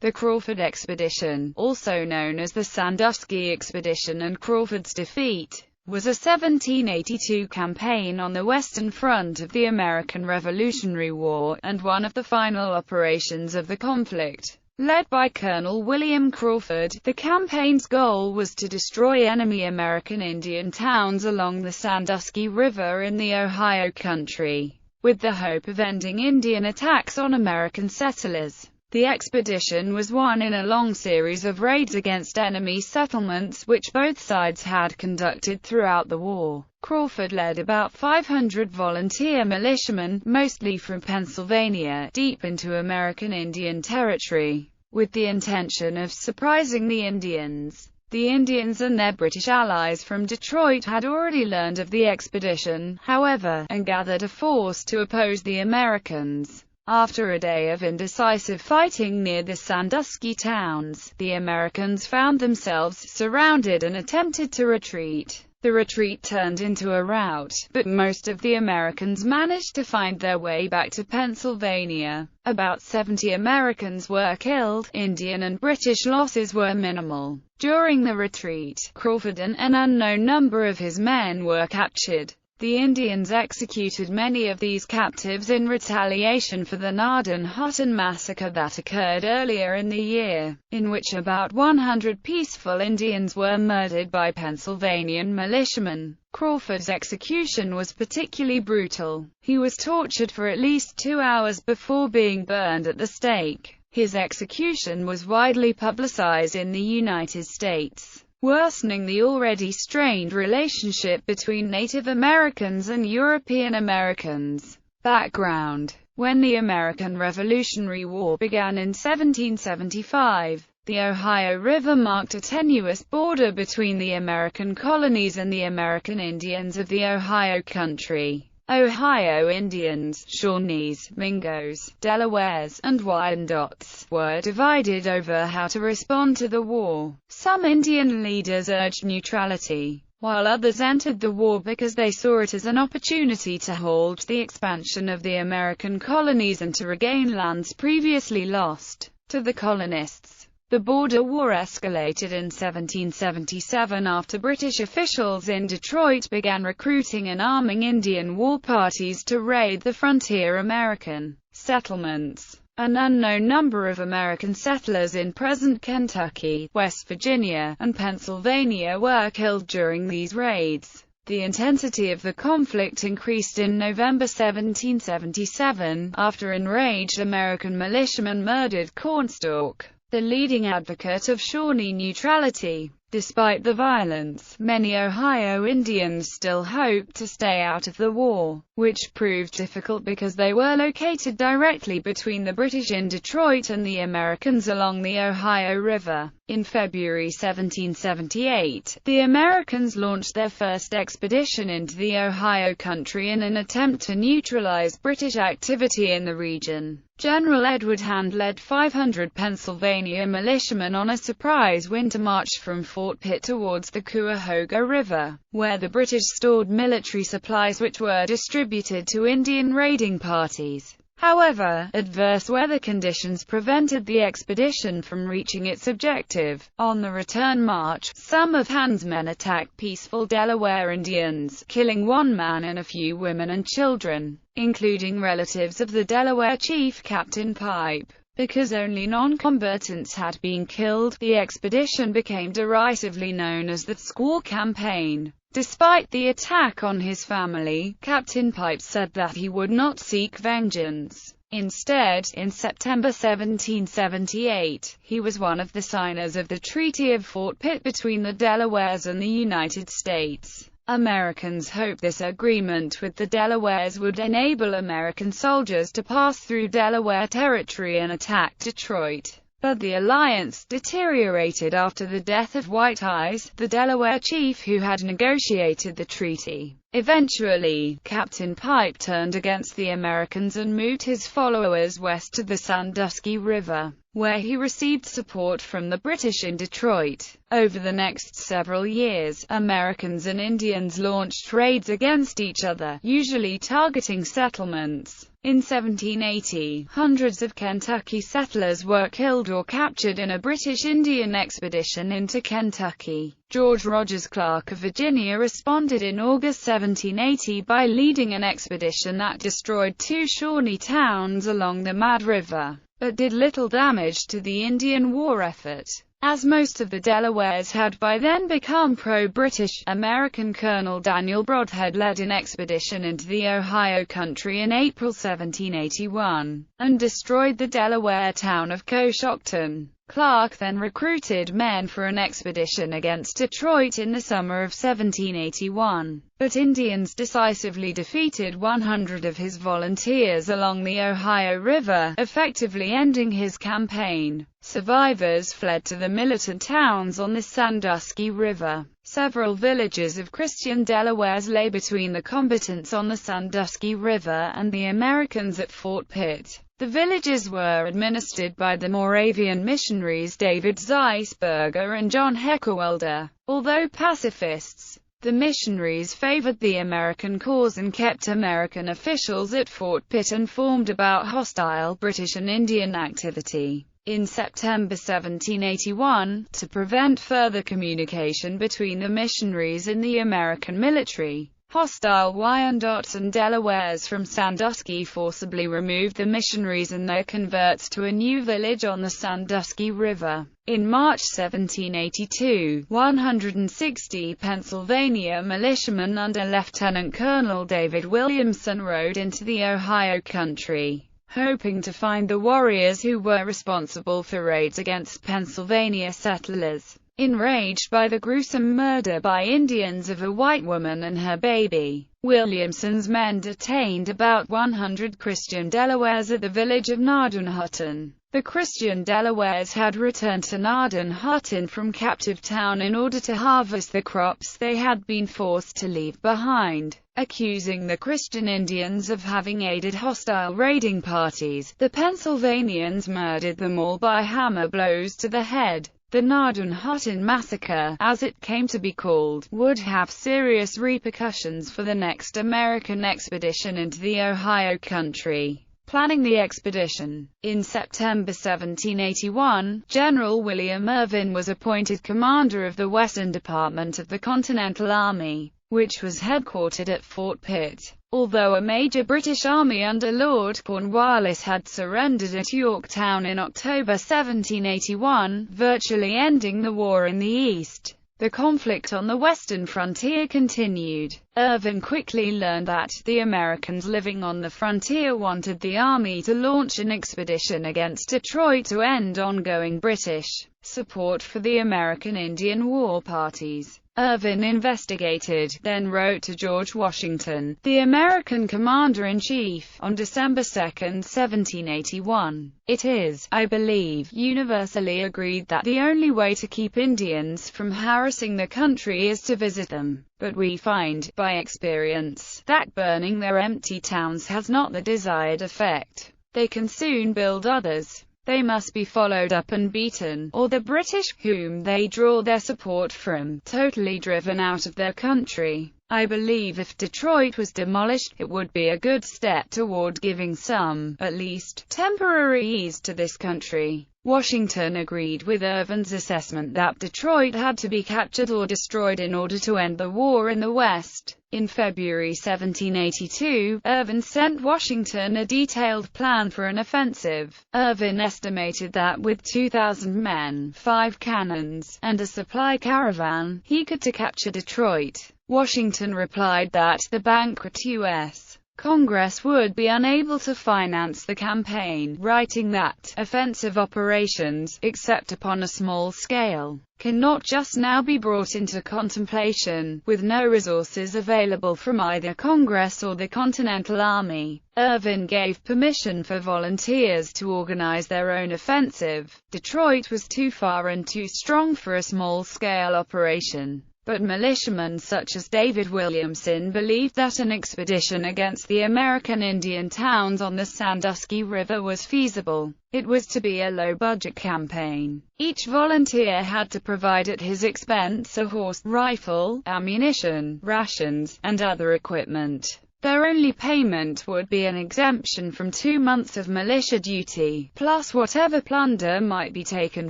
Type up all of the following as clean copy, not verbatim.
The Crawford expedition, also known as the Sandusky expedition and Crawford's defeat, was a 1782 campaign on the Western Front of the American Revolutionary War, and one of the final operations of the conflict. Led by Colonel William Crawford, the campaign's goal was to destroy enemy American Indian towns along the Sandusky River in the Ohio Country, with the hope of ending Indian attacks on American settlers. The expedition was one in a long series of raids against enemy settlements which both sides had conducted throughout the war. Crawford led about 500 volunteer militiamen, mostly from Pennsylvania, deep into American Indian territory, with the intention of surprising the Indians. The Indians and their British allies from Detroit had already learned of the expedition, however, and gathered a force to oppose the Americans. After a day of indecisive fighting near the Sandusky towns, the Americans found themselves surrounded and attempted to retreat. The retreat turned into a rout, but most of the Americans managed to find their way back to Pennsylvania. About 70 Americans were killed. Indian and British losses were minimal. During the retreat, Crawford and an unknown number of his men were captured. The Indians executed many of these captives in retaliation for the Gnadenhutten massacre that occurred earlier in the year, in which about 100 peaceful Indians were murdered by Pennsylvanian militiamen. Crawford's execution was particularly brutal. He was tortured for at least 2 hours before being burned at the stake. His execution was widely publicized in the United States, worsening the already strained relationship between Native Americans and European Americans. Background: when the American Revolutionary War began in 1775, the Ohio River marked a tenuous border between the American colonies and the American Indians of the Ohio Country. Ohio Indians, Shawnees, Mingos, Delawares, and Wyandottes were divided over how to respond to the war. Some Indian leaders urged neutrality, while others entered the war because they saw it as an opportunity to halt the expansion of the American colonies and to regain lands previously lost to the colonists. The border war escalated in 1777 after British officials in Detroit began recruiting and arming Indian war parties to raid the frontier American settlements. An unknown number of American settlers in present Kentucky, West Virginia, and Pennsylvania were killed during these raids. The intensity of the conflict increased in November 1777, after enraged American militiamen murdered Cornstalk, the leading advocate of Shawnee neutrality. Despite the violence, many Ohio Indians still hoped to stay out of the war, which proved difficult because they were located directly between the British in Detroit and the Americans along the Ohio River. In February 1778, the Americans launched their first expedition into the Ohio Country in an attempt to neutralize British activity in the region. General Edward Hand led 500 Pennsylvania militiamen on a surprise winter march from Fort Pitt towards the Cuyahoga River, where the British stored military supplies which were distributed to Indian raiding parties. However, adverse weather conditions prevented the expedition from reaching its objective. On the return march, some of Hand's men attacked peaceful Delaware Indians, killing one man and a few women and children, including relatives of the Delaware chief Captain Pipe. Because only non-combatants had been killed, the expedition became derisively known as the Squaw Campaign. Despite the attack on his family, Captain Pipe said that he would not seek vengeance. Instead, in September 1778, he was one of the signers of the Treaty of Fort Pitt between the Delawares and the United States. Americans hoped this agreement with the Delawares would enable American soldiers to pass through Delaware territory and attack Detroit. But the alliance deteriorated after the death of White Eyes, the Delaware chief who had negotiated the treaty. Eventually, Captain Pipe turned against the Americans and moved his followers west to the Sandusky River, where he received support from the British in Detroit. Over the next several years, Americans and Indians launched raids against each other, usually targeting settlements. In 1780, hundreds of Kentucky settlers were killed or captured in a British Indian expedition into Kentucky. George Rogers Clark of Virginia responded in August 1780 by leading an expedition that destroyed two Shawnee towns along the Mad River, but did little damage to the Indian war effort. As most of the Delawares had by then become pro-British, American Colonel Daniel Brodhead led an expedition into the Ohio country in April 1781, and destroyed the Delaware town of Coshocton. Clark then recruited men for an expedition against Detroit in the summer of 1781, but Indians decisively defeated 100 of his volunteers along the Ohio River, effectively ending his campaign. Survivors fled to the militant towns on the Sandusky River. Several villages of Christian Delawares lay between the combatants on the Sandusky River and the Americans at Fort Pitt. The villages were administered by the Moravian missionaries David Zeisberger and John Heckewelder. Although pacifists, the missionaries favored the American cause and kept American officials at Fort Pitt informed about hostile British and Indian activity. In September 1781, to prevent further communication between the missionaries and the American military, hostile Wyandots and Delawares from Sandusky forcibly removed the missionaries and their converts to a new village on the Sandusky River. In March 1782, 160 Pennsylvania militiamen under Lieutenant Colonel David Williamson rode into the Ohio country, hoping to find the warriors who were responsible for raids against Pennsylvania settlers. Enraged by the gruesome murder by Indians of a white woman and her baby, Williamson's men detained about 100 Christian Delawares at the village of Gnadenhutten. The Christian Delawares had returned to Gnadenhutten from Captive Town in order to harvest the crops they had been forced to leave behind. Accusing the Christian Indians of having aided hostile raiding parties, the Pennsylvanians murdered them all by hammer blows to the head. The Gnadenhutten massacre, as it came to be called, would have serious repercussions for the next American expedition into the Ohio country. Planning the expedition. In September 1781, General William Irvin was appointed commander of the Western Department of the Continental Army, which was headquartered at Fort Pitt. Although a major British army under Lord Cornwallis had surrendered at Yorktown in October 1781, virtually ending the war in the East, the conflict on the western frontier continued. Irvin quickly learned that the Americans living on the frontier wanted the army to launch an expedition against Detroit to end ongoing British support for the American Indian war parties. Irvin investigated, then wrote to George Washington, the American commander-in-chief, on December 2, 1781. It is, I believe, universally agreed that the only way to keep Indians from harassing the country is to visit them. But we find, by experience, that burning their empty towns has not the desired effect. They can soon build others. They must be followed up and beaten, or the British, whom they draw their support from, totally driven out of their country. I believe if Detroit was demolished, it would be a good step toward giving some, at least, temporary ease to this country. Washington agreed with Irvin's assessment that Detroit had to be captured or destroyed in order to end the war in the West. In February 1782, Irvin sent Washington a detailed plan for an offensive. Irvin estimated that with 2,000 men, 5 cannons, and a supply caravan, he could capture Detroit. Washington replied that the bankrupt U.S. Congress would be unable to finance the campaign, writing that offensive operations, except upon a small scale, cannot just now be brought into contemplation, with no resources available from either Congress or the Continental Army. Irvin gave permission for volunteers to organize their own offensive. Detroit was too far and too strong for a small-scale operation. but militiamen such as David Williamson believed that an expedition against the American Indian towns on the Sandusky River was feasible. It was to be a low-budget campaign. Each volunteer had to provide at his expense a horse, rifle, ammunition, rations, and other equipment. Their only payment would be an exemption from 2 months of militia duty, plus whatever plunder might be taken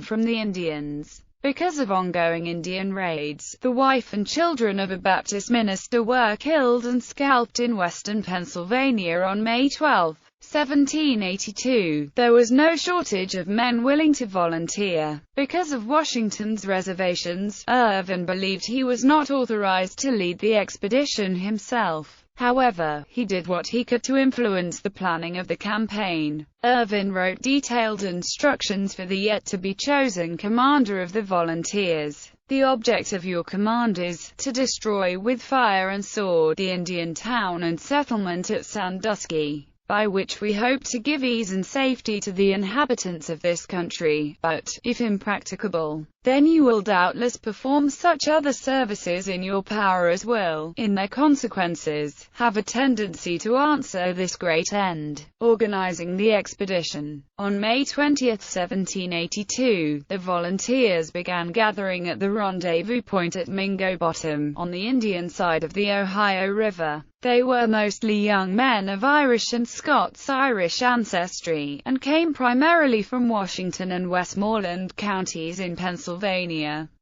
from the Indians. Because of ongoing Indian raids, the wife and children of a Baptist minister were killed and scalped in western Pennsylvania on May 12, 1782. There was no shortage of men willing to volunteer. Because of Washington's reservations, Irvin believed he was not authorized to lead the expedition himself. However, he did what he could to influence the planning of the campaign. Irvin wrote detailed instructions for the yet-to-be-chosen commander of the volunteers. The object of your command is to destroy with fire and sword the Indian town and settlement at Sandusky, by which we hope to give ease and safety to the inhabitants of this country, but, if impracticable, then you will doubtless perform such other services in your power as will, in their consequences, have a tendency to answer this great end. Organizing the expedition. On May 20, 1782, the volunteers began gathering at the rendezvous point at Mingo Bottom, on the Indian side of the Ohio River. They were mostly young men of Irish and Scots-Irish ancestry, and came primarily from Washington and Westmoreland counties in Pennsylvania.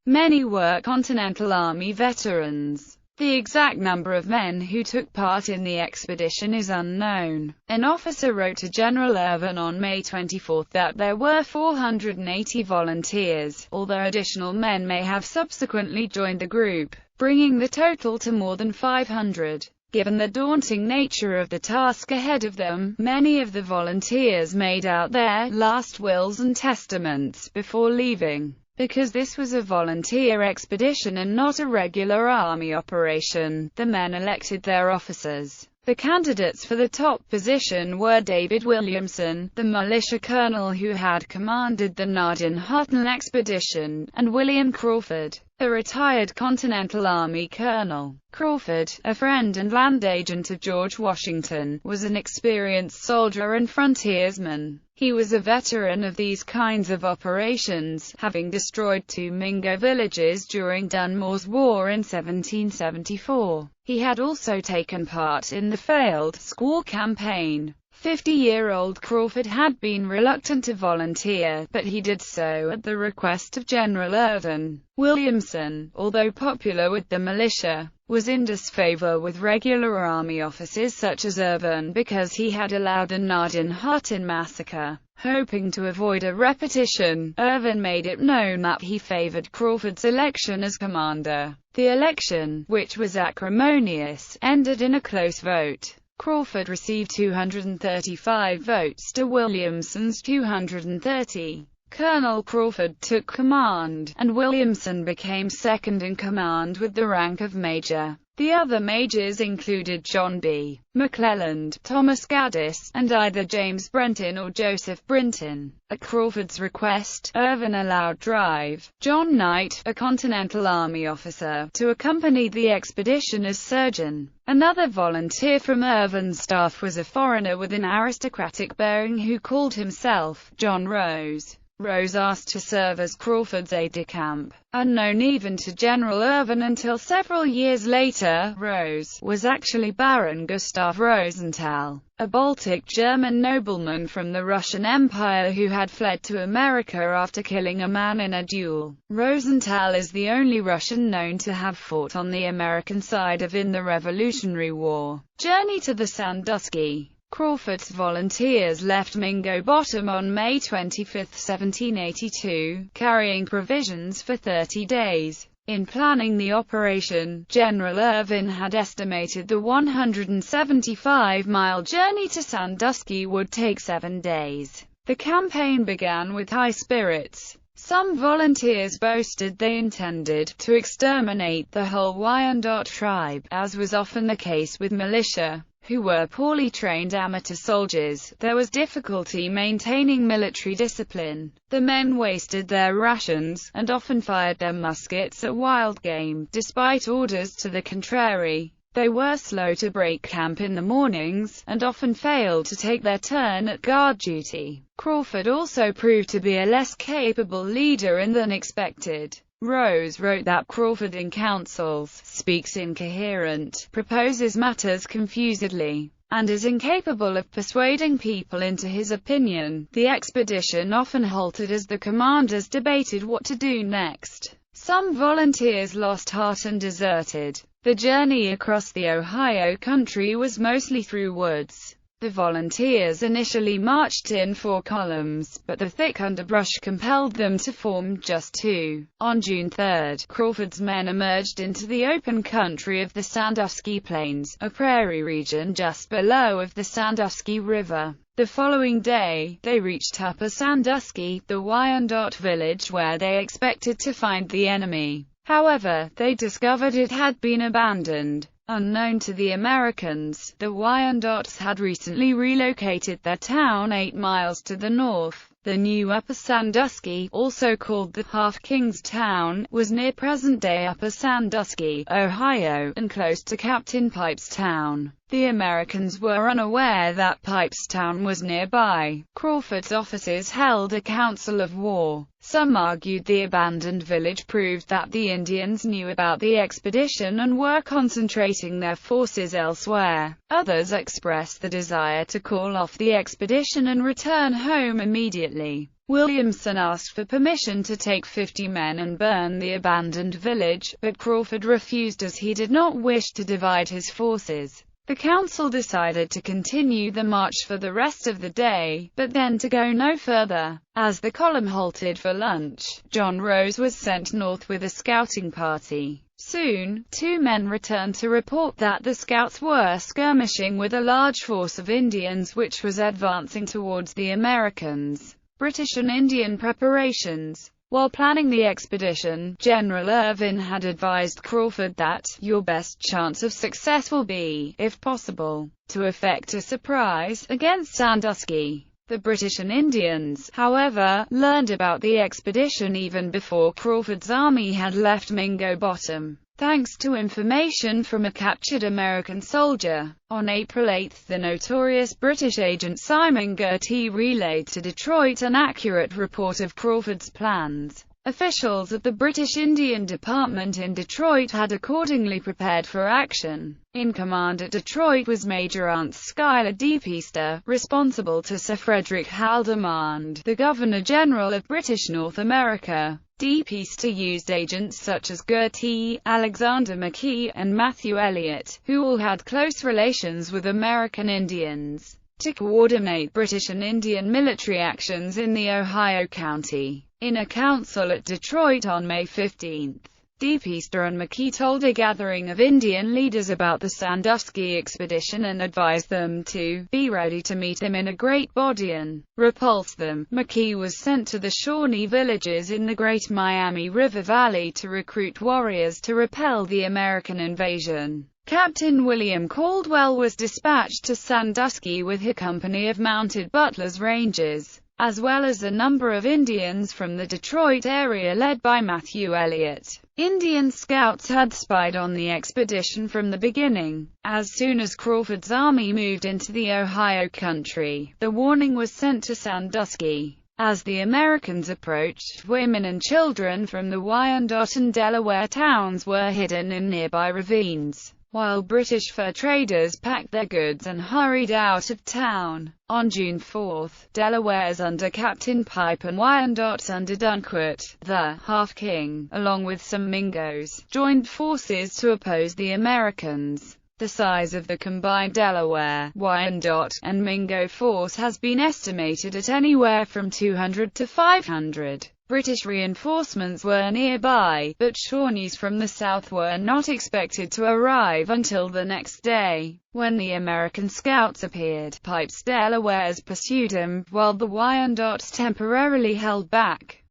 Many were Continental Army veterans. The exact number of men who took part in the expedition is unknown. An officer wrote to General Irvin on May 24 that there were 480 volunteers, although additional men may have subsequently joined the group, bringing the total to more than 500. Given the daunting nature of the task ahead of them, many of the volunteers made out their last wills and testaments before leaving. Because this was a volunteer expedition and not a regular army operation, the men elected their officers. The candidates for the top position were David Williamson, the militia colonel who had commanded the Gnadenhutten expedition, and William Crawford, a retired Continental Army colonel. Crawford, a friend and land agent of George Washington, was an experienced soldier and frontiersman. He was a veteran of these kinds of operations, having destroyed 2 Mingo villages during Dunmore's War in 1774. He had also taken part in the failed Squaw campaign. 50-year-old Crawford had been reluctant to volunteer, but he did so at the request of General Irvin. Williamson, although popular with the militia, was in disfavor with regular army officers such as Irvin because he had allowed the Gnadenhutten massacre. Hoping to avoid a repetition, Irvin made it known that he favored Crawford's election as commander. The election, which was acrimonious, ended in a close vote. Crawford received 235 votes to Williamson's 230. Colonel Crawford took command, and Williamson became second in command with the rank of major. The other majors included John B. McClelland, Thomas Gaddis, and either James Brenton or Joseph Brinton. At Crawford's request, Irvin allowed Drive John Knight, a Continental Army officer, to accompany the expedition as surgeon. Another volunteer from Irvin's staff was a foreigner with an aristocratic bearing who called himself John Rose. Rose asked to serve as Crawford's aide-de-camp. Unknown even to General Irvin until several years later, Rose was actually Baron Gustav Rosenthal, a Baltic German nobleman from the Russian Empire who had fled to America after killing a man in a duel. Rosenthal is the only Russian known to have fought on the American side in the Revolutionary War. Journey to the Sandusky. Crawford's volunteers left Mingo Bottom on May 25, 1782, carrying provisions for 30 days. In planning the operation, General Irvin had estimated the 175-mile journey to Sandusky would take 7 days. The campaign began with high spirits. Some volunteers boasted they intended to exterminate the whole Wyandot tribe, as was often the case with militia, who were poorly trained amateur soldiers. There was difficulty maintaining military discipline. The men wasted their rations, and often fired their muskets at wild game, despite orders to the contrary. They were slow to break camp in the mornings, and often failed to take their turn at guard duty. Crawford also proved to be a less capable leader than expected. Rose wrote that Crawford in councils speaks incoherent, proposes matters confusedly, and is incapable of persuading people into his opinion. The expedition often halted as the commanders debated what to do next. Some volunteers lost heart and deserted. The journey across the Ohio country was mostly through woods. The volunteers initially marched in 4 columns, but the thick underbrush compelled them to form just 2. On June 3, Crawford's men emerged into the open country of the Sandusky Plains, a prairie region just below of the Sandusky River. The following day, they reached Upper Sandusky, the Wyandotte village where they expected to find the enemy. However, they discovered it had been abandoned. Unknown to the Americans, the Wyandottes had recently relocated their town 8 miles to the north. The new Upper Sandusky, also called the Half King's Town, was near present-day Upper Sandusky, Ohio, and close to Captain Pipe's town. The Americans were unaware that Pipe's town was nearby. Crawford's officers held a council of war. Some argued the abandoned village proved that the Indians knew about the expedition and were concentrating their forces elsewhere. Others expressed the desire to call off the expedition and return home immediately. Williamson asked for permission to take 50 men and burn the abandoned village, but Crawford refused as he did not wish to divide his forces. The council decided to continue the march for the rest of the day, but then to go no further. As the column halted for lunch, John Rose was sent north with a scouting party. Soon, 2 men returned to report that the scouts were skirmishing with a large force of Indians which was advancing towards the Americans. British and Indian preparations. While planning the expedition, General Irvin had advised Crawford that, your best chance of success will be, if possible, to effect a surprise against Sandusky. The British and Indians, however, learned about the expedition even before Crawford's army had left Mingo Bottom, thanks to information from a captured American soldier. On April 8, the notorious British agent Simon Girty relayed to Detroit an accurate report of Crawford's plans. Officials at the British Indian Department in Detroit had accordingly prepared for action. In command at Detroit was Major Ance Schuyler Deepester, responsible to Sir Frederick Haldimand, the Governor-General of British North America. Deepester used agents such as Girty, Alexander McKee, and Matthew Elliott, who all had close relations with American Indians, to coordinate British and Indian military actions in the Ohio County. In a council at Detroit on May 15, Deepester and McKee told a gathering of Indian leaders about the Sandusky expedition and advised them to be ready to meet him in a great body and repulse them. McKee was sent to the Shawnee villages in the Great Miami River Valley to recruit warriors to repel the American invasion. Captain William Caldwell was dispatched to Sandusky with a company of mounted Butler's Rangers, as well as a number of Indians from the Detroit area led by Matthew Elliott. Indian scouts had spied on the expedition from the beginning. As soon as Crawford's army moved into the Ohio country, the warning was sent to Sandusky. As the Americans approached, women and children from the Wyandotte and Delaware towns were hidden in nearby ravines, while British fur traders packed their goods and hurried out of town. On June 4, Delaware's under Captain Pipe and Wyandottes under Dunquert, the Half King, along with some Mingos, joined forces to oppose the Americans. The size of the combined Delaware, Wyandotte, and Mingo force has been estimated at anywhere from 200 to 500. British reinforcements were nearby, but Shawnees from the south were not expected to arrive until the next day. When the American scouts appeared, Pipe's Delawares pursued them, while the Wyandottes temporarily held back.